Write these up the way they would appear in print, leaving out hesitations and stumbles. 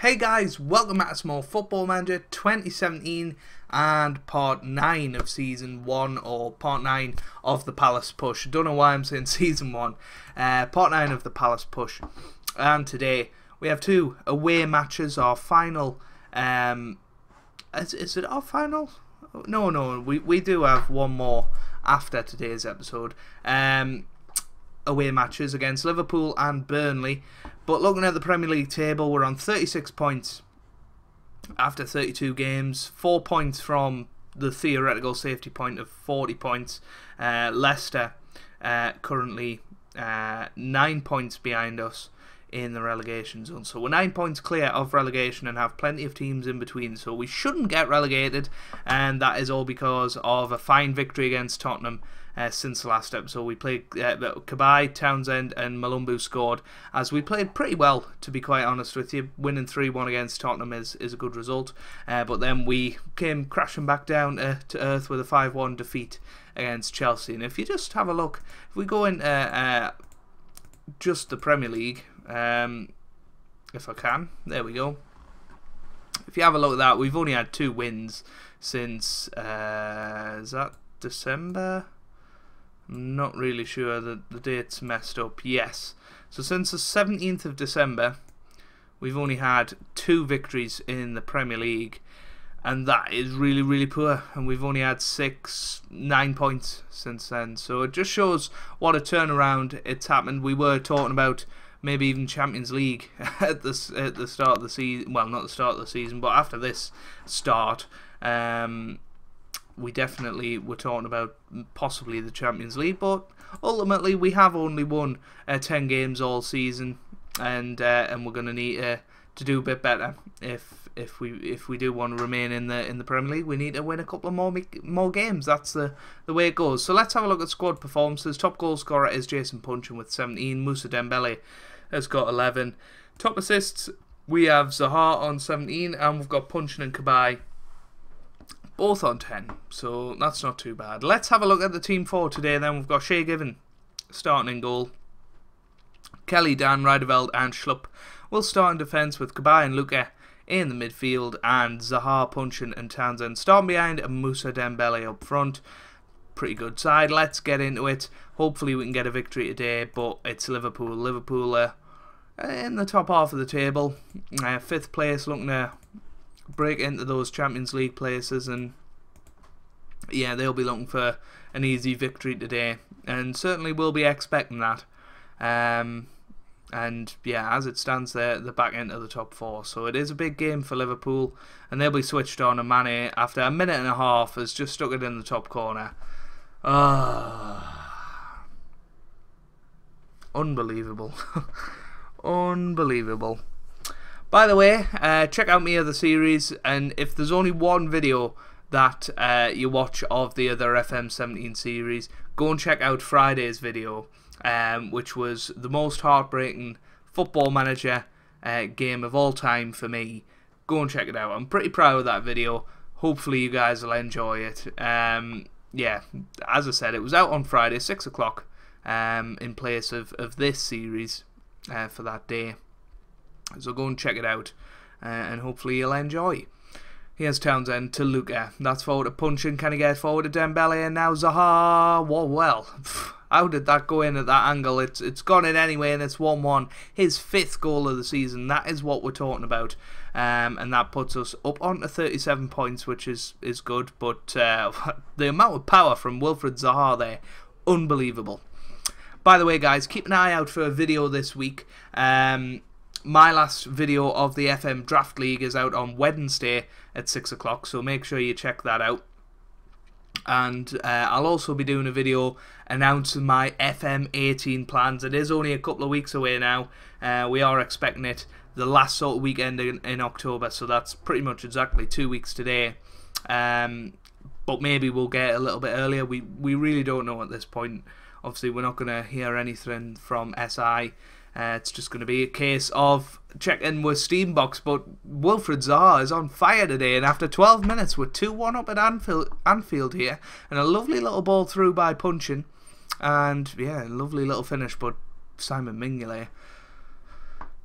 Hey guys, welcome back to Small Football Manager 2017 and part 9 of season 1, or part 9 of the Palace push. I don't know why I'm saying season 1. Part 9 of the Palace push. And today we have two away matches, our final. Is it our final? No, we do have one more after today's episode. Away matches against Liverpool and Burnley. But looking at the Premier League table, we're on 36 points after 32 games, 4 points from the theoretical safety point of 40 points. Leicester currently 9 points behind us in the relegation zone. So we're 9 points clear of relegation and have plenty of teams in between. So we shouldn't get relegated, and that is all because of a fine victory against Tottenham. Since the last episode, we played Cabai, Townsend and Malumbu scored, as we played pretty well, to be quite honest with you. Winning 3-1 against Tottenham is a good result, but then we came crashing back down to earth with a 5-1 defeat against Chelsea. And if you just have a look, if we go in just the Premier League, if I can, there we go. If you have a look at that, we've only had 2 wins since, is that December? I'm not really sure, the date's messed up. Yes, so since the 17th of December we've only had 2 victories in the Premier League, and that is really poor, and we've only had 9 points since then. So it just shows what a turnaround it's happened. We were talking about maybe even Champions League at the start of the season. Well, not the start of the season, but after this start, we definitely were talking about possibly the Champions League, but ultimately we have only won 10 games all season, and we're going to need to do a bit better if we do want to remain in the Premier League. We need to win a couple of more games. That's the way it goes. So let's have a look at squad performances. Top goal scorer is Jason Punchin with 17. Moussa Dembele has got 11. Top assists, we have Zaha on 17, and we've got Punchin and Cabai both on 10, so that's not too bad. Let's have a look at the team for today then. We've got Shea Given starting in goal. Kelly, Dan, Rijderveld and Schlupp will start in defence, with Cabai and Luca in the midfield, and Zaha, Punchin and Townsend starting behind, and Moussa Dembele up front. Pretty good side. Let's get into it. Hopefully we can get a victory today, but it's Liverpool. Liverpool are in the top half of the table, 5th place, looking to break into those Champions League places, and yeah, they'll be looking for an easy victory today, and certainly will be expecting that. And yeah, as it stands, they're back into the top 4, so it is a big game for Liverpool, and they'll be switched on. And Mane, after a minute and a half, has just stuck it in the top corner. Unbelievable. Unbelievable. By the way, check out my other series, and if there's only one video that you watch of the other FM17 series, go and check out Friday's video, which was the most heartbreaking Football Manager game of all time for me. Go and check it out. I'm pretty proud of that video. Hopefully you guys will enjoy it. Yeah, as I said, it was out on Friday, 6 o'clock, in place of this series for that day. So go and check it out, and hopefully you'll enjoy. Here's Townsend to Luca. That's forward to Punchin. Can he get forward to Dembele? And now Zaha. Well, how did that go in at that angle? It's gone in anyway, and it's 1-1. His 5th goal of the season. That is what we're talking about. And that puts us up onto 37 points, which is good. But the amount of power from Wilfried Zaha there, unbelievable. By the way, guys, keep an eye out for a video this week. My last video of the FM Draft League is out on Wednesday at 6 o'clock, so make sure you check that out. And I'll also be doing a video announcing my FM18 plans. It is only a couple of weeks away now. We are expecting it the last sort of weekend in October, so that's pretty much exactly 2 weeks today. But maybe we'll get it a little bit earlier. We really don't know at this point. Obviously, we're not going to hear anything from SI. It's just going to be a case of checking with Steambox, but Wilfried Zaha is on fire today, and after 12 minutes we're 2-1 up at Anfield here, and a lovely little ball through by Punchin, and yeah, lovely little finish, but Simon Mignolet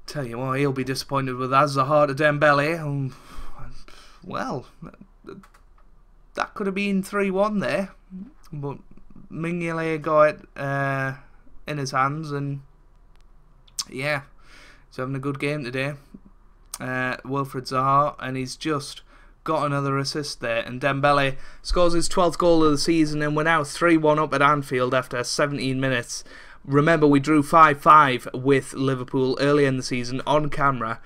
Tell you what, he'll be disappointed with Zaha to Dembele. Well, that could have been 3-1 there, but Mignolet got it in his hands, and yeah, he's having a good game today. Wilfried Zaha, and he's just got another assist there, and Dembele scores his 12th goal of the season, and we're now 3-1 up at Anfield after 17 minutes. Remember, we drew 5-5 with Liverpool early in the season on camera.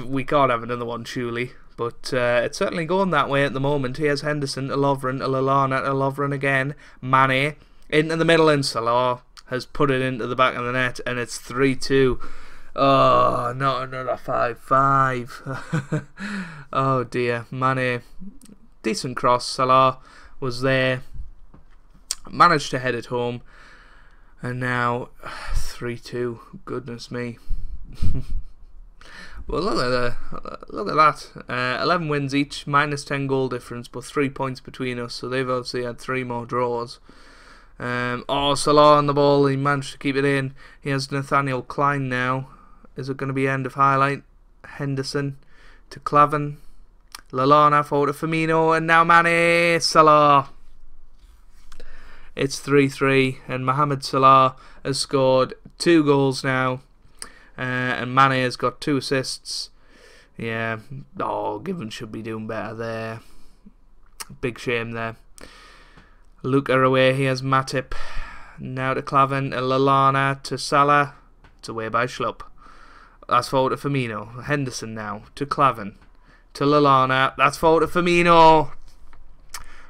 We can't have another one, surely. But it's certainly going that way at the moment. Here's Henderson to Lovren, to Lallana, to Lovren again. Mane into the middle, and Salah has put it into the back of the net, and it's 3-2. Oh, not another 5-5. Oh dear. Mane, decent cross. Salah was there, managed to head it home, and now 3-2. Goodness me. Well, look at that. 11 wins each, minus 10 goal difference, but 3 points between us. So they've obviously had 3 more draws. Oh, Salah on the ball. He managed to keep it in. He has Nathaniel Klein now. Is it going to be end of highlight? Henderson to Klavan. Lallana forward to Firmino, and now Mane. Salah. It's 3-3, and Mohamed Salah has scored 2 goals now. And Mane has got 2 assists. Yeah. Oh, Given should be doing better there. Big shame there. Luka away. He has Matip. Now to Klavan. Lallana to Salah. It's away by Schlupp. That's forward to Firmino. Henderson now to Klavan. To Lallana. That's forward to Firmino.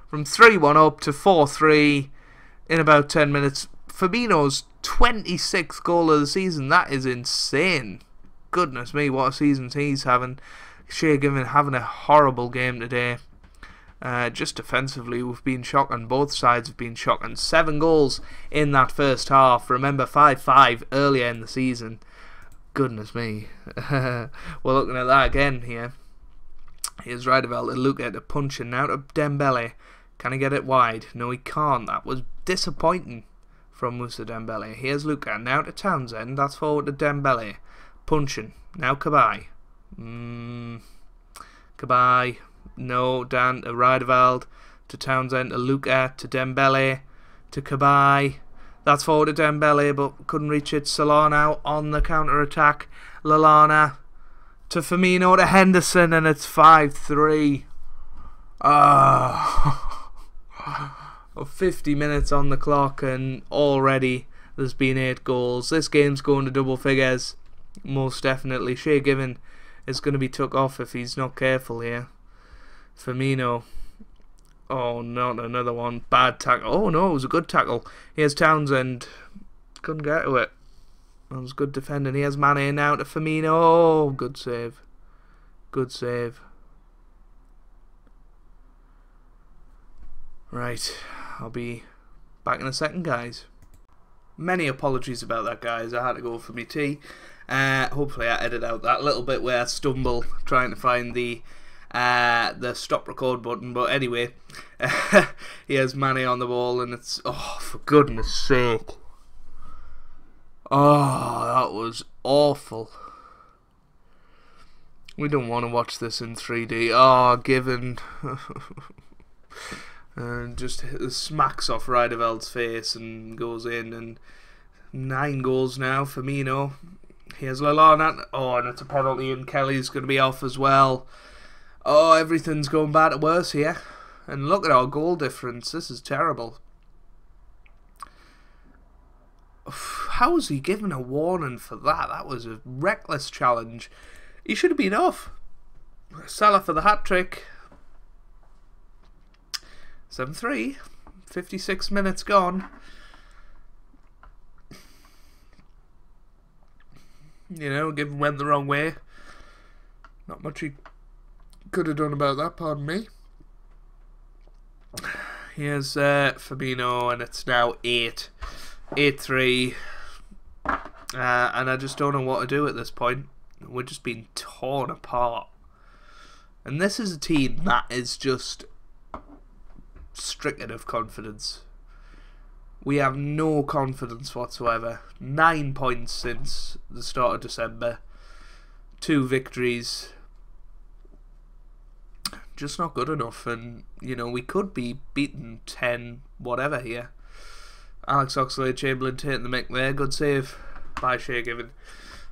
From 3-1 up to 4-3 in about 10 minutes. Firmino's 26th goal of the season. That is insane. Goodness me, what a season he's having. Shea Given having a horrible game today. Just defensively, we've been shocking. Both sides have been shocking. 7 goals in that first half. Remember, 5-5 earlier in the season. Goodness me. We're looking at that again here. Here's Riedewald to Luka to punch, and now to Dembele. Can he get it wide? No, he can't. That was disappointing from Moussa Dembele. Here's Luka, now to Townsend. That's forward to Dembele. Punching. Now Cabaye. Cabaye. No, Dan to Riedewald. To Townsend, to Luka, to Dembele, to Cabaye. That's forward to Dembele, but couldn't reach it. Salah now on the counter-attack. Lallana to Firmino, to Henderson, and it's 5-3. 50 minutes on the clock, and already there's been 8 goals. This game's going to double figures, most definitely. Shea Given is going to be took off if he's not careful here. Firmino. Oh, not another one. Bad tackle. Oh no, it was a good tackle. Here's Townsend. Couldn't get to it. That was good defending. Here's Mane now to Firmino. Oh, good save. Good save. Right, I'll be back in a second, guys. Many apologies about that, guys. I had to go for me tea. Hopefully I edit out that little bit where I stumble trying to find the stop record button. But anyway, he has Mane on the ball, and it's, oh, for goodness sake. Oh, that was awful. We don't want to watch this in 3D. Oh, Given. And just smacks off Riedewald's face and goes in, and 9 goals now. Firmino. Here's Lallana. Oh, and it's a penalty, and Kelly's going to be off as well. Oh, everything's going bad to worse here. And look at our goal difference. This is terrible. How was he given a warning for that? That was a reckless challenge. He should have been off. Salah for the hat-trick. 7-3. 56 minutes gone. You know, Given went the wrong way. Not much he could have done about that, pardon me. Here's Firmino, and it's now 8-3. And I just don't know what to do at this point. We're just being torn apart. And this is a team that is just stricken of confidence. We have no confidence whatsoever. 9 points since the start of December. 2 victories. Just not good enough. And, you know, we could be beaten 10 whatever here. Alex Oxlade-Chamberlain taking the mick there. Good save by Shea Given.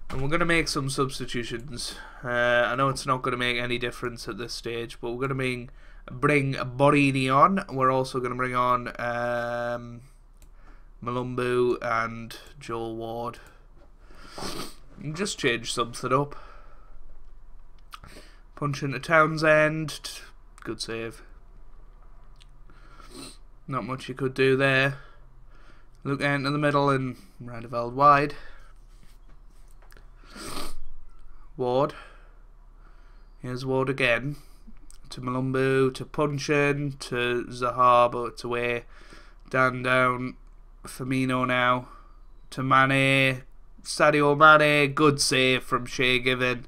And we're going to make some substitutions. I know it's not going to make any difference at this stage, but we're going to bring Borini on. We're also going to bring on Malumbu and Joel Ward. Just change something up. Punch into Townsend. Good save. Not much you could do there. Look into the middle and Radeveld wide. Ward. Here's Ward again. To Malumbu, to Punchin, to Zaha, but it's away. Dan down. Firmino now. To Mane. Sadio Mane. Good save from Shea Given.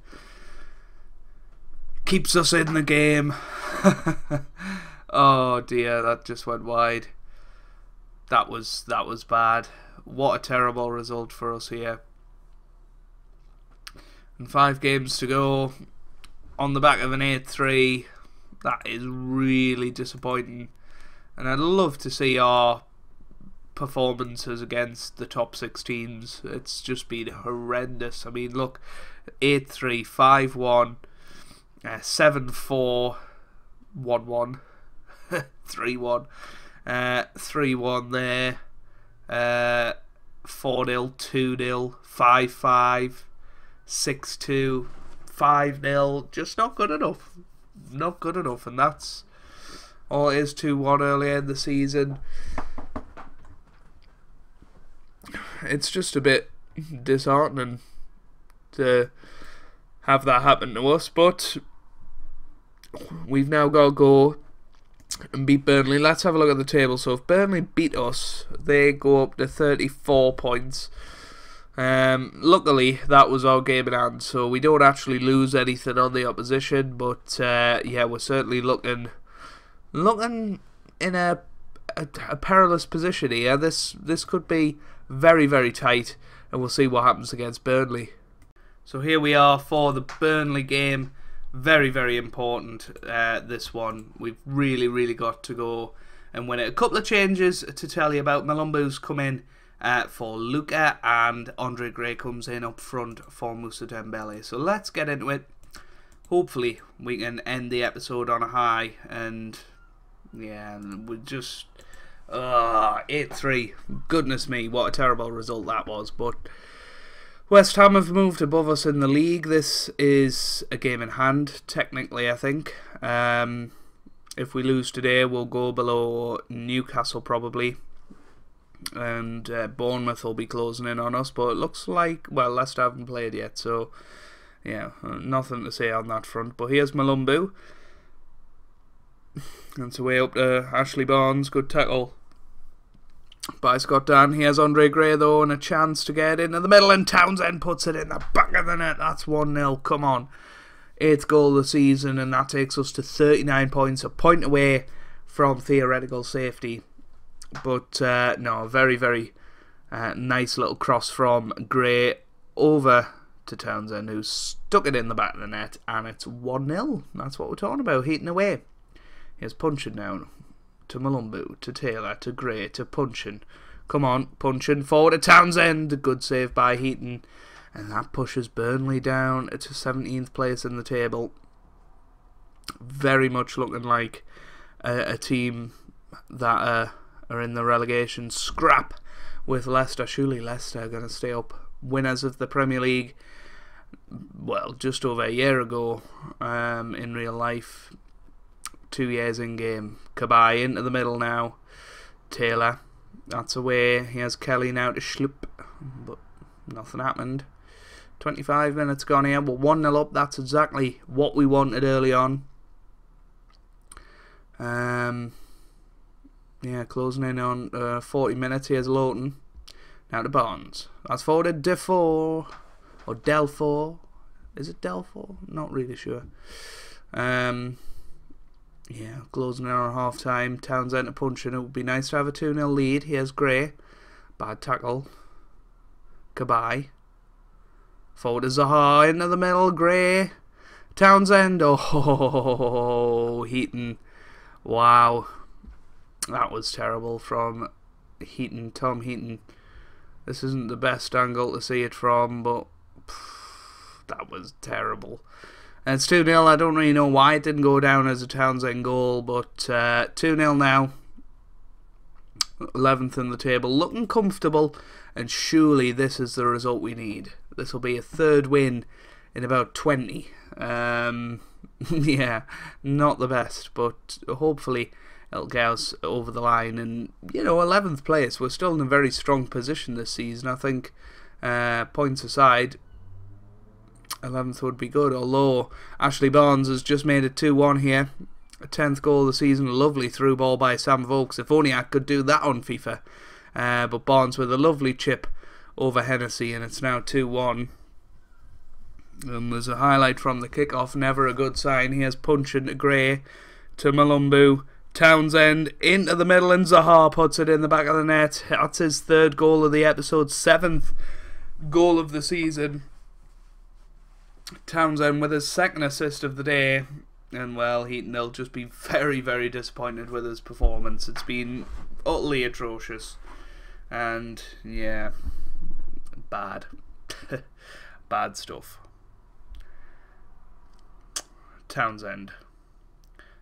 Keeps us in the game. Oh dear, that just went wide. That was bad. What a terrible result for us here. And 5 games to go on the back of an 8-3. That is really disappointing. And I'd love to see our performances against the top 6 teams. It's just been horrendous. I mean, look, 8-3, 5-1, 7-4, 1-1, 3-1. 3-1 there, 4-0, 2-0, 5-5, 6-2, 5-0. Just not good enough. Not good enough, and that's all it is. 2-1 earlier in the season. It's just a bit disheartening to have that happen to us, but we've now got to go and beat Burnley. Let's have a look at the table. So if Burnley beat us, they go up to 34 points. Luckily, that was our game in hand, so we don't actually lose anything on the opposition. But yeah, we're certainly looking in a perilous position here. This could be very, very tight, and we'll see what happens against Burnley. So here we are for the Burnley game. Very, very important, this one. We've really, really got to go and win it. A couple of changes to tell you about. Malumbu's come in for Luca, and Andre Gray comes in up front for Moussa Dembele. So let's get into it. Hopefully we can end the episode on a high, and yeah, we just 8-3. Goodness me, what a terrible result that was. But West Ham have moved above us in the league. This is a game in hand, technically, I think. If we lose today, we'll go below Newcastle probably. And Bournemouth will be closing in on us. But it looks like, well, Leicester haven't played yet. So, yeah, nothing to say on that front. But here's Malumbu. It's away up to Ashley Barnes. Good tackle by Scott Dan. Here's Andre Gray though, and a chance to get into the middle, and Townsend puts it in the back of the net. That's 1-0. Come on. 8th goal of the season, and that takes us to 39 points, a point away from theoretical safety. But no, very, very nice little cross from Gray over to Townsend, who stuck it in the back of the net, and it's 1-0. That's what we're talking about, heating away. Here's Punchin now. To Malumbu, to Taylor, to Gray, to Punchin. Come on, Punchin forward to Townsend. A good save by Heaton. And that pushes Burnley down to 17th place in the table. Very much looking like a team that are in the relegation scrap with Leicester. Surely Leicester are going to stay up. Winners of the Premier League, well, just over a year ago in real life. 2 years in game. Cabaye into the middle now. Taylor. That's away. He has Kelly now to Schlupp. But nothing happened. 25 minutes gone here. We're 1-0 up. That's exactly what we wanted early on. Yeah, closing in on 40 minutes. Here's Lowton. Now to Barnes. That's forwarded Defoe. Or Delfour. Is it Delfour? Not really sure. Yeah, closing in on half time. Townsend to punch in. It would be nice to have a 2-0 lead. Here's Gray. Bad tackle. Kabai. Forward to Zaha. Into the middle. Gray. Townsend. Oh, Heaton. Wow. That was terrible from Heaton. Tom Heaton. This isn't the best angle to see it from, but that was terrible. And it's 2-0. I don't really know why it didn't go down as a Townsend goal, but 2-0 now. 11th in the table. Looking comfortable, and surely this is the result we need. This will be a third win in about 20. Yeah, not the best, but hopefully it'll get us over the line. And, you know, 11th place. We're still in a very strong position this season. I think, points aside, 11th would be good, although Ashley Barnes has just made it 2-1 here. A 10th goal of the season. A lovely through ball by Sam Vokes. If only I could do that on FIFA. But Barnes with a lovely chip over Hennessy, and it's now 2-1. There's a highlight from the kickoff. Never a good sign. Here's punching to Gray, to Malumbu. Townsend into the middle, and Zaha puts it in the back of the net. That's his 3rd goal of the episode. 7th goal of the season. Townsend with his 2nd assist of the day, and well, they'll just be very, very disappointed with his performance. It's been utterly atrocious, and yeah, bad. Bad stuff. Townsend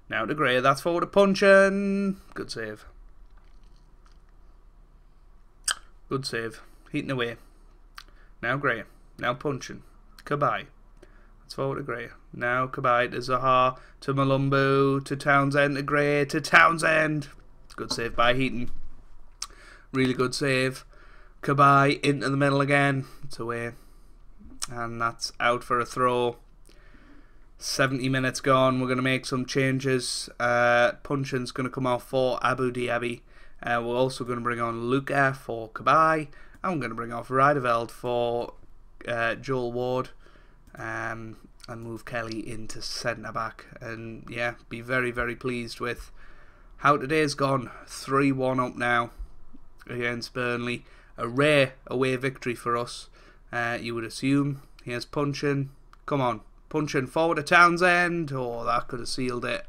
now to Gray. That's forward to punching. Good save. Good save. Heating away. Now Gray. Now punching. Kabai. It's forward to Gray. Now Kabai to Zaha, to Malumbu, to Townsend, to Gray, to Townsend. Good save by Heaton. Really good save. Kabai into the middle again. It's away. And that's out for a throw. 70 minutes gone. We're going to make some changes. Punchin's going to come off for Abu Dhabi. We're also going to bring on Luca for Kabai. And we're going to bring off Rideveld for Joel Ward. And move Kelly into centre back, and yeah, be very, very pleased with how today's gone. 3-1 up now against Burnley. A rare away victory for us, you would assume. Here's punching. Come on, punching forward to Townsend. Oh, that could have sealed it.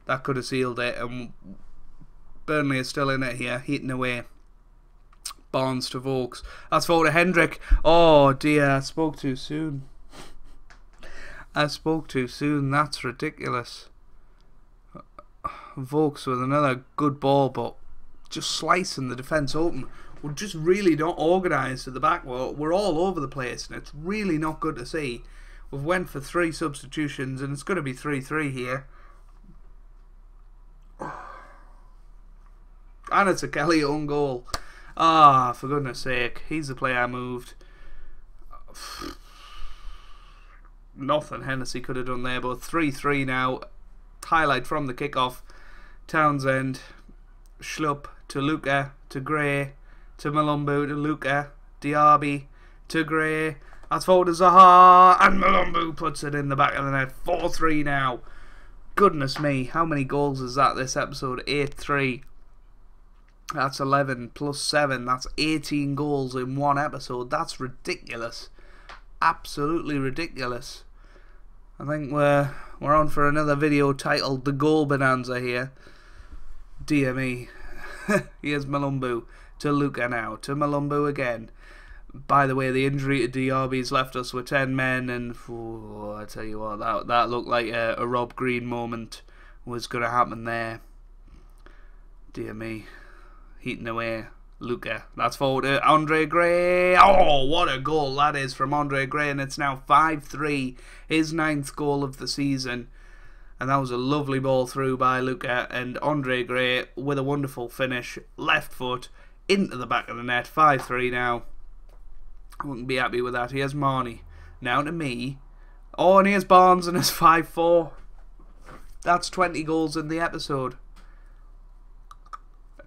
That could have sealed it. And Burnley is still in it here, Heating away. Barnes to Vokes. That's forward to Hendrick. Oh dear, I spoke too soon. I spoke too soon. That's ridiculous. Vokes with another good ball, but just slicing the defence open. We're just really not organised at the back. We're all over the place, and it's really not good to see. We've went for 3 substitutions, and it's going to be 3-3 here. And it's a Kelly own goal. Ah, for goodness sake. He's the player I moved. Nothing Hennessy could have done there, but 3-3 now. Highlight from the kickoff. Townsend, Schlupp to Luca, to Gray, to Malumbu, to Luca, Diaby, to Gray. That's forward to Zaha, and Malumbu puts it in the back of the net. 4-3 now. Goodness me, how many goals is that this episode? 8-3. That's 11 plus 7. That's 18 goals in one episode. That's ridiculous. Absolutely ridiculous. I think we're on for another video titled The Goal Bonanza here. Dear me. Here's Malumbu to Luca now. To Malumbu again. By the way, the injury to Diaby's left us with 10 men, and oh, I tell you what, that looked like a Rob Green moment was going to happen there. Dear me. Heating away. Luca. That's forward to Andre Gray. Oh, what a goal that is from Andre Gray, and it's now 5-3. His 9th goal of the season. And that was a lovely ball through by Luca, and Andre Gray with a wonderful finish. Left foot into the back of the net. 5-3 now. I wouldn't be happy with that. Here's Marnie. Now to me. Oh, and here's Barnes, and it's 5-4. That's 20 goals in the episode.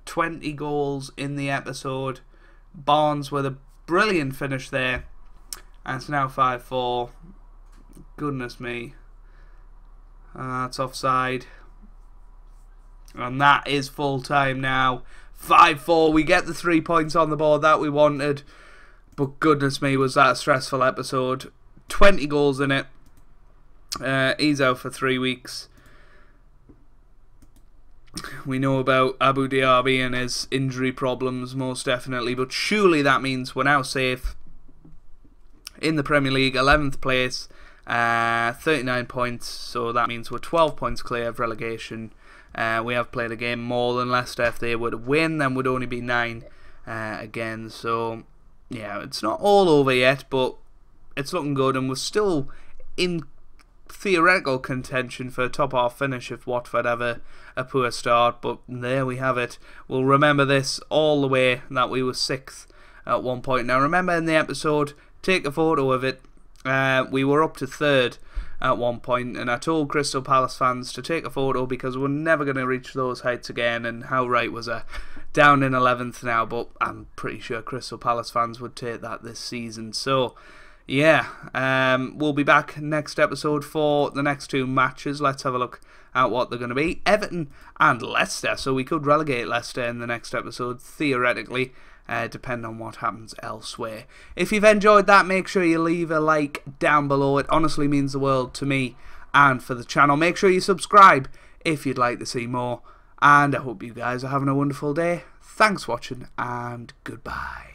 20 goals in the episode. Barnes with a brilliant finish there. And it's now 5-4. Goodness me. That's offside. And that is full time now. 5-4. We get the 3 points on the board that we wanted. But goodness me, was that a stressful episode. 20 goals in it. He's out for 3 weeks. We know about Abu Dhabi and his injury problems, most definitely. But surely that means we're now safe in the Premier League, 11th place, 39 points. So that means we're 12 points clear of relegation. We have played a game more than Leicester. If they were to win, then would only be 9 again. So yeah, it's not all over yet, but it's looking good, and we're still in theoretical contention for a top half finish if Watford have a poor start. But there we have it. We'll remember this all the way, that we were 6th at one point. Now remember in the episode, take a photo of it, we were up to 3rd at one point, and I told Crystal Palace fans to take a photo because we're never going to reach those heights again. And how right was I? Down in 11th now, but I'm pretty sure Crystal Palace fans would take that this season. So yeah, we'll be back next episode for the next 2 matches. Let's have a look at what they're going to be. Everton and Leicester, so we could relegate Leicester in the next episode, theoretically, depending on what happens elsewhere. If you've enjoyed that, make sure you leave a like down below. It honestly means the world to me and for the channel. Make sure you subscribe if you'd like to see more. And I hope you guys are having a wonderful day. Thanks for watching, and goodbye.